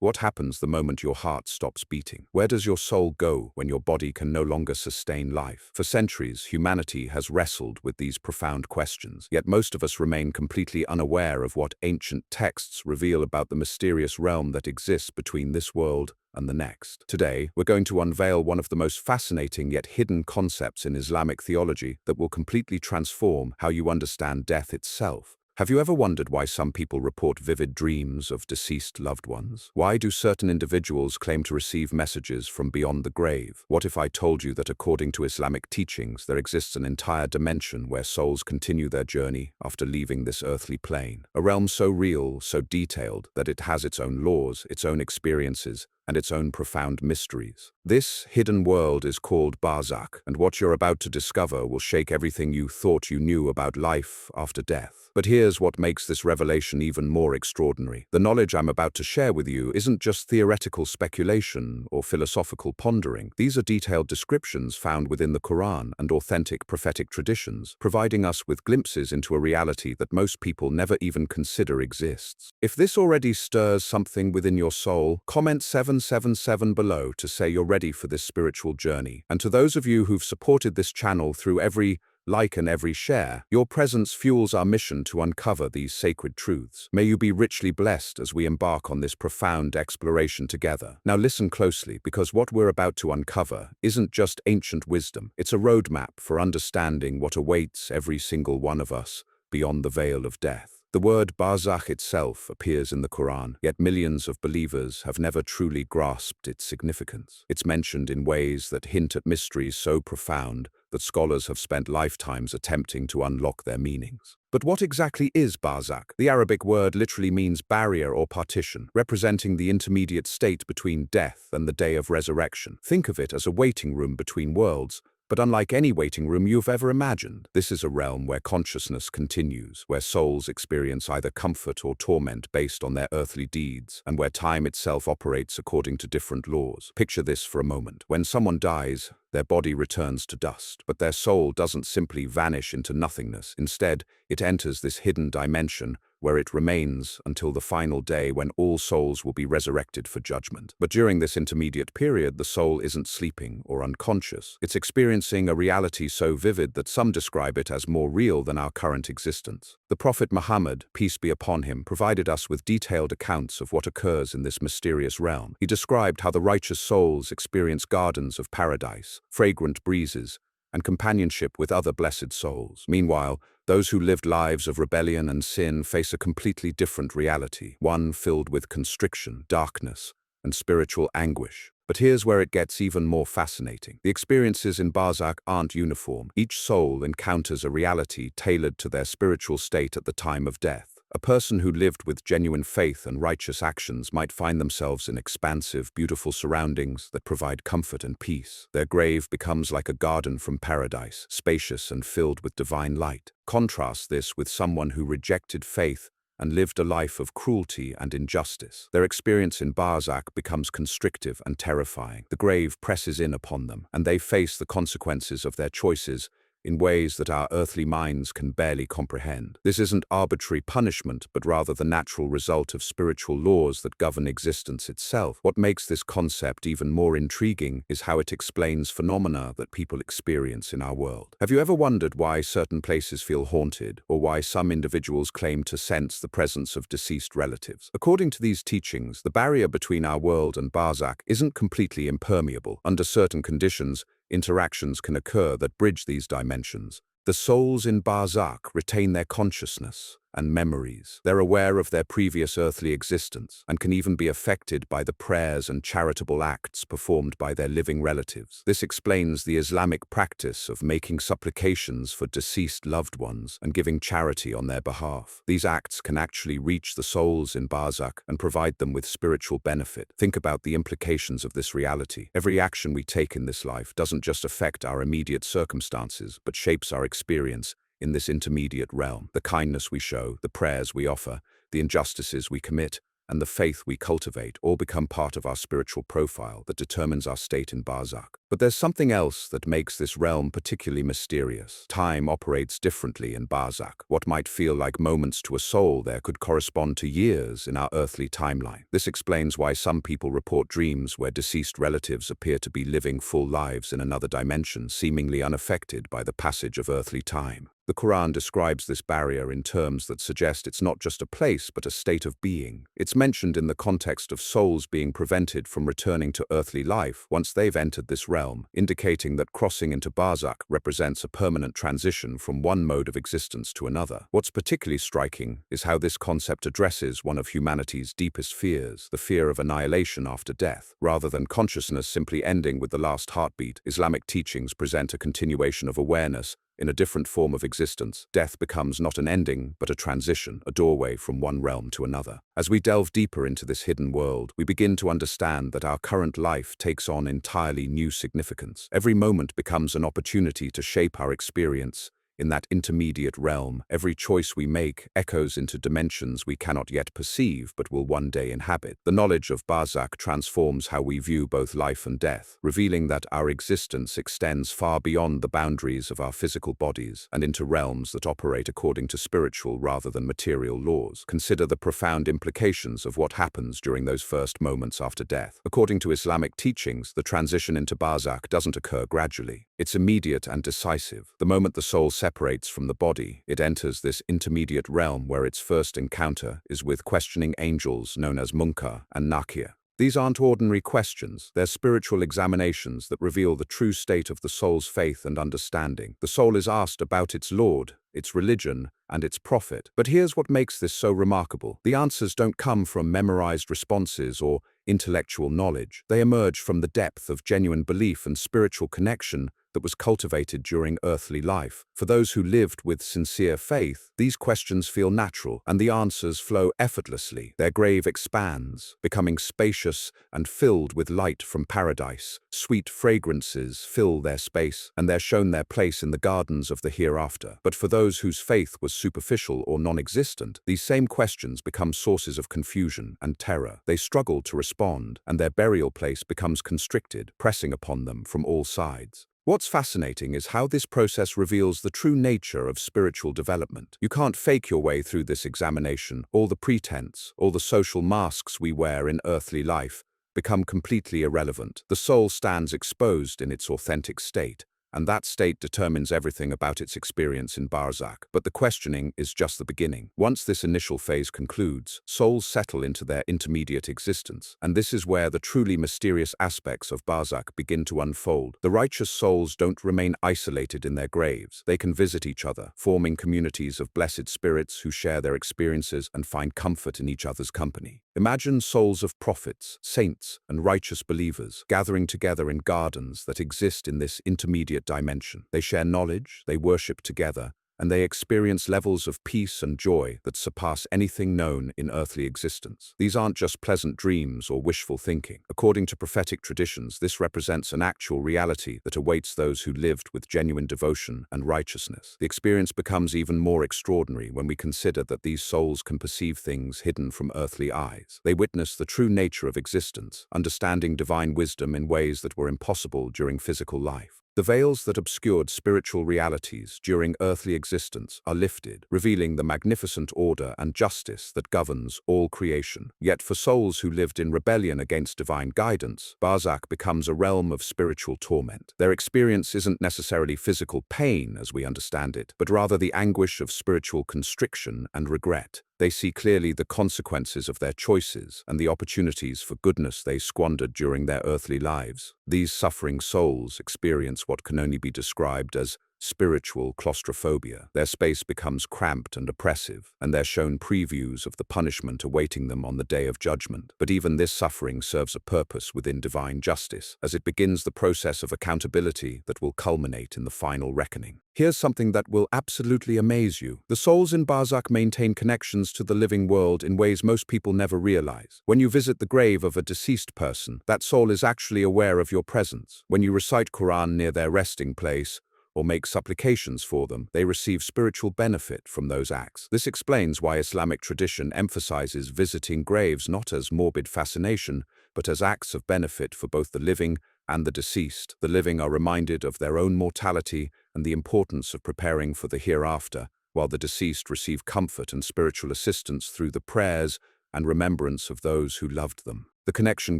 What happens the moment your heart stops beating? Where does your soul go when your body can no longer sustain life? For centuries, humanity has wrestled with these profound questions, yet most of us remain completely unaware of what ancient texts reveal about the mysterious realm that exists between this world and the next. Today, we're going to unveil one of the most fascinating yet hidden concepts in Islamic theology that will completely transform how you understand death itself. Have you ever wondered why some people report vivid dreams of deceased loved ones? Why do certain individuals claim to receive messages from beyond the grave? What if I told you that according to Islamic teachings, there exists an entire dimension where souls continue their journey after leaving this earthly plane? A realm so real, so detailed, that it has its own laws, its own experiences, and its own profound mysteries. This hidden world is called Barzakh, and what you're about to discover will shake everything you thought you knew about life after death. But here's what makes this revelation even more extraordinary. The knowledge I'm about to share with you isn't just theoretical speculation or philosophical pondering. These are detailed descriptions found within the Quran and authentic prophetic traditions, providing us with glimpses into a reality that most people never even consider exists. If this already stirs something within your soul, comment 777 below to say you're ready for this spiritual journey. And to those of you who've supported this channel through every like and every share, your presence fuels our mission to uncover these sacred truths. May you be richly blessed as we embark on this profound exploration together. Now listen closely, because what we're about to uncover isn't just ancient wisdom. It's a roadmap for understanding what awaits every single one of us beyond the veil of death. The word Barzakh itself appears in the Quran, yet millions of believers have never truly grasped its significance. It's mentioned in ways that hint at mysteries so profound that scholars have spent lifetimes attempting to unlock their meanings. But what exactly is Barzakh? The Arabic word literally means barrier or partition, representing the intermediate state between death and the day of resurrection. Think of it as a waiting room between worlds. But unlike any waiting room you've ever imagined, this is a realm where consciousness continues, where souls experience either comfort or torment based on their earthly deeds, and where time itself operates according to different laws. Picture this for a moment. When someone dies, their body returns to dust, but their soul doesn't simply vanish into nothingness. Instead, it enters this hidden dimension where it remains until the final day when all souls will be resurrected for judgment. But during this intermediate period, the soul isn't sleeping or unconscious. It's experiencing a reality so vivid that some describe it as more real than our current existence. The Prophet Muhammad, peace be upon him, provided us with detailed accounts of what occurs in this mysterious realm. He described how the righteous souls experience gardens of paradise, fragrant breezes, and companionship with other blessed souls. Meanwhile, those who lived lives of rebellion and sin face a completely different reality, one filled with constriction, darkness, and spiritual anguish. But here's where it gets even more fascinating. The experiences in Barzakh aren't uniform. Each soul encounters a reality tailored to their spiritual state at the time of death. A person who lived with genuine faith and righteous actions might find themselves in expansive, beautiful surroundings that provide comfort and peace. Their grave becomes like a garden from paradise, spacious and filled with divine light. Contrast this with someone who rejected faith and lived a life of cruelty and injustice. Their experience in Barzakh becomes constrictive and terrifying. The grave presses in upon them, and they face the consequences of their choices in ways that our earthly minds can barely comprehend. This isn't arbitrary punishment, but rather the natural result of spiritual laws that govern existence itself. What makes this concept even more intriguing is how it explains phenomena that people experience in our world. Have you ever wondered why certain places feel haunted, or why some individuals claim to sense the presence of deceased relatives? According to these teachings, the barrier between our world and Barzakh isn't completely impermeable. Under certain conditions, interactions can occur that bridge these dimensions. The souls in Barzakh retain their consciousness and memories. They're aware of their previous earthly existence and can even be affected by the prayers and charitable acts performed by their living relatives. This explains the Islamic practice of making supplications for deceased loved ones and giving charity on their behalf. These acts can actually reach the souls in Barzakh and provide them with spiritual benefit. Think about the implications of this reality. Every action we take in this life doesn't just affect our immediate circumstances, but shapes our experience in this intermediate realm. The kindness we show, the prayers we offer, the injustices we commit, and the faith we cultivate all become part of our spiritual profile that determines our state in Barzakh. But there's something else that makes this realm particularly mysterious. Time operates differently in Barzakh. What might feel like moments to a soul there could correspond to years in our earthly timeline. This explains why some people report dreams where deceased relatives appear to be living full lives in another dimension, seemingly unaffected by the passage of earthly time. The Quran describes this barrier in terms that suggest it's not just a place but a state of being. It's mentioned in the context of souls being prevented from returning to earthly life once they've entered this realm, indicating that crossing into Barzakh represents a permanent transition from one mode of existence to another. What's particularly striking is how this concept addresses one of humanity's deepest fears, the fear of annihilation after death. Rather than consciousness simply ending with the last heartbeat, Islamic teachings present a continuation of awareness in a different form of existence. Death becomes not an ending, but a transition, a doorway from one realm to another. As we delve deeper into this hidden world, we begin to understand that our current life takes on entirely new significance. Every moment becomes an opportunity to shape our experience in that intermediate realm. Every choice we make echoes into dimensions we cannot yet perceive but will one day inhabit. The knowledge of Barzakh transforms how we view both life and death, revealing that our existence extends far beyond the boundaries of our physical bodies and into realms that operate according to spiritual rather than material laws. Consider the profound implications of what happens during those first moments after death. According to Islamic teachings, the transition into Barzakh doesn't occur gradually. It's immediate and decisive. The moment the soul separates from the body, it enters this intermediate realm where its first encounter is with questioning angels known as Munkar and Nakir. These aren't ordinary questions, they're spiritual examinations that reveal the true state of the soul's faith and understanding. The soul is asked about its Lord, its religion, and its prophet. But here's what makes this so remarkable. The answers don't come from memorized responses or intellectual knowledge. They emerge from the depth of genuine belief and spiritual connection that was cultivated during earthly life. For those who lived with sincere faith, these questions feel natural and the answers flow effortlessly. Their grave expands, becoming spacious and filled with light from paradise. Sweet fragrances fill their space, and they're shown their place in the gardens of the hereafter. But for those whose faith was superficial or non-existent, these same questions become sources of confusion and terror. They struggle to respond, and their burial place becomes constricted, pressing upon them from all sides. What's fascinating is how this process reveals the true nature of spiritual development. You can't fake your way through this examination. All the pretense, all the social masks we wear in earthly life become completely irrelevant. The soul stands exposed in its authentic state, and that state determines everything about its experience in Barzakh. But the questioning is just the beginning. Once this initial phase concludes, souls settle into their intermediate existence, and this is where the truly mysterious aspects of Barzakh begin to unfold. The righteous souls don't remain isolated in their graves. They can visit each other, forming communities of blessed spirits who share their experiences and find comfort in each other's company. Imagine souls of prophets, saints, and righteous believers gathering together in gardens that exist in this intermediate dimension. They share knowledge, they worship together, and they experience levels of peace and joy that surpass anything known in earthly existence. These aren't just pleasant dreams or wishful thinking. According to prophetic traditions, this represents an actual reality that awaits those who lived with genuine devotion and righteousness. The experience becomes even more extraordinary when we consider that these souls can perceive things hidden from earthly eyes. They witness the true nature of existence, understanding divine wisdom in ways that were impossible during physical life. The veils that obscured spiritual realities during earthly existence are lifted, revealing the magnificent order and justice that governs all creation. Yet for souls who lived in rebellion against divine guidance, Barzakh becomes a realm of spiritual torment. Their experience isn't necessarily physical pain as we understand it, but rather the anguish of spiritual constriction and regret. They see clearly the consequences of their choices and the opportunities for goodness they squandered during their earthly lives. These suffering souls experience what can only be described as spiritual claustrophobia. Their space becomes cramped and oppressive, and they're shown previews of the punishment awaiting them on the day of judgment. But even this suffering serves a purpose within divine justice, as it begins the process of accountability that will culminate in the final reckoning. Here's something that will absolutely amaze you. The souls in Barzakh maintain connections to the living world in ways most people never realize. When you visit the grave of a deceased person, that soul is actually aware of your presence. When you recite Quran near their resting place, or make supplications for them, they receive spiritual benefit from those acts. This explains why Islamic tradition emphasizes visiting graves not as morbid fascination, but as acts of benefit for both the living and the deceased. The living are reminded of their own mortality and the importance of preparing for the hereafter, while the deceased receive comfort and spiritual assistance through the prayers and remembrance of those who loved them. The connection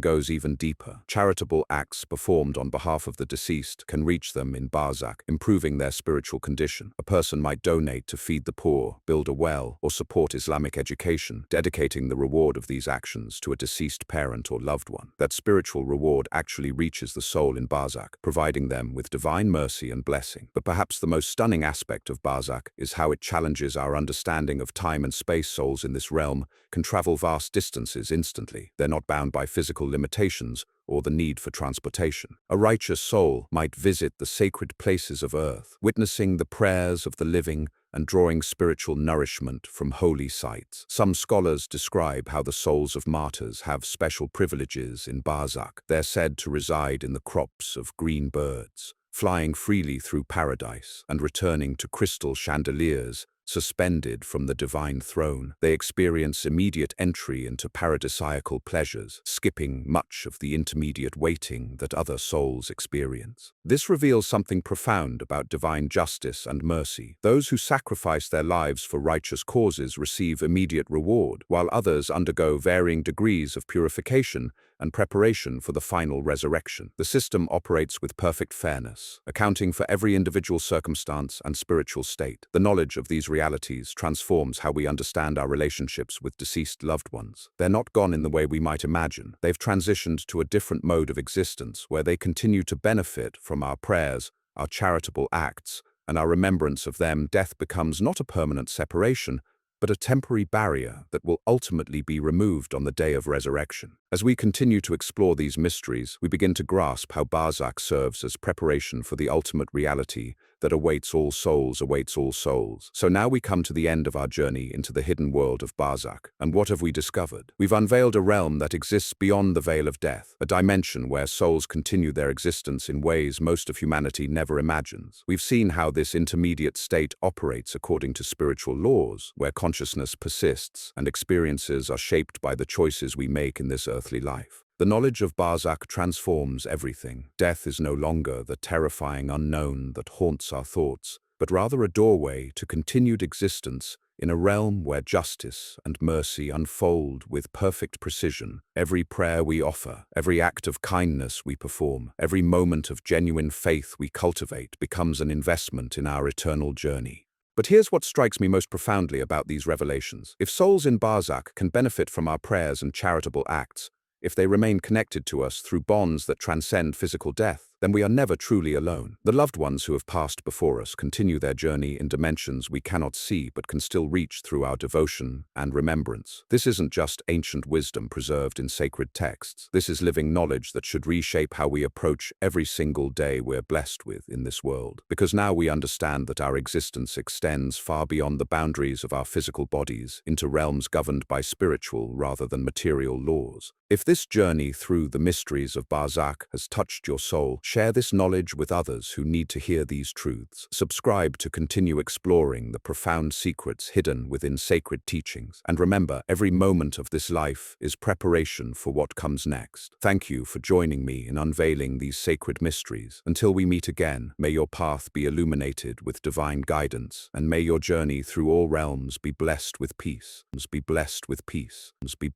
goes even deeper. Charitable acts performed on behalf of the deceased can reach them in barzakh, improving their spiritual condition. A person might donate to feed the poor, build a well, or support Islamic education, dedicating the reward of these actions to a deceased parent or loved one. That spiritual reward actually reaches the soul in barzakh, providing them with divine mercy and blessing. But perhaps the most stunning aspect of barzakh is how it challenges our understanding of time and space. Souls in this realm can travel vast distances instantly. They're not bound by physical limitations or the need for transportation. A righteous soul might visit the sacred places of earth, witnessing the prayers of the living and drawing spiritual nourishment from holy sites. Some scholars describe how the souls of martyrs have special privileges in barzakh. They're said to reside in the crops of green birds, flying freely through paradise and returning to crystal chandeliers suspended from the divine throne. They experience immediate entry into paradisiacal pleasures, skipping much of the intermediate waiting that other souls experience. This reveals something profound about divine justice and mercy. Those who sacrifice their lives for righteous causes receive immediate reward, while others undergo varying degrees of purification and preparation for the final resurrection. The system operates with perfect fairness, accounting for every individual circumstance and spiritual state. The knowledge of these realities transforms how we understand our relationships with deceased loved ones. They're not gone in the way we might imagine. They've transitioned to a different mode of existence where they continue to benefit from our prayers, our charitable acts, and our remembrance of them. Death becomes not a permanent separation, but a temporary barrier that will ultimately be removed on the day of resurrection. As we continue to explore these mysteries, we begin to grasp how barzakh serves as preparation for the ultimate reality that awaits all souls. So now we come to the end of our journey into the hidden world of barzakh. And what have we discovered? We've unveiled a realm that exists beyond the veil of death, a dimension where souls continue their existence in ways most of humanity never imagines. We've seen how this intermediate state operates according to spiritual laws, where consciousness persists and experiences are shaped by the choices we make in this earthly life. The knowledge of barzakh transforms everything. Death is no longer the terrifying unknown that haunts our thoughts, but rather a doorway to continued existence in a realm where justice and mercy unfold with perfect precision. Every prayer we offer, every act of kindness we perform, every moment of genuine faith we cultivate becomes an investment in our eternal journey. But here's what strikes me most profoundly about these revelations. If souls in barzakh can benefit from our prayers and charitable acts, if they remain connected to us through bonds that transcend physical death, then we are never truly alone. The loved ones who have passed before us continue their journey in dimensions we cannot see but can still reach through our devotion and remembrance. This isn't just ancient wisdom preserved in sacred texts. This is living knowledge that should reshape how we approach every single day we're blessed with in this world. Because now we understand that our existence extends far beyond the boundaries of our physical bodies into realms governed by spiritual rather than material laws. If this journey through the mysteries of barzakh has touched your soul, share this knowledge with others who need to hear these truths. Subscribe to continue exploring the profound secrets hidden within sacred teachings. And remember, every moment of this life is preparation for what comes next. Thank you for joining me in unveiling these sacred mysteries. Until we meet again, may your path be illuminated with divine guidance, and may your journey through all realms be blessed with peace. Be blessed with peace. Be blessed.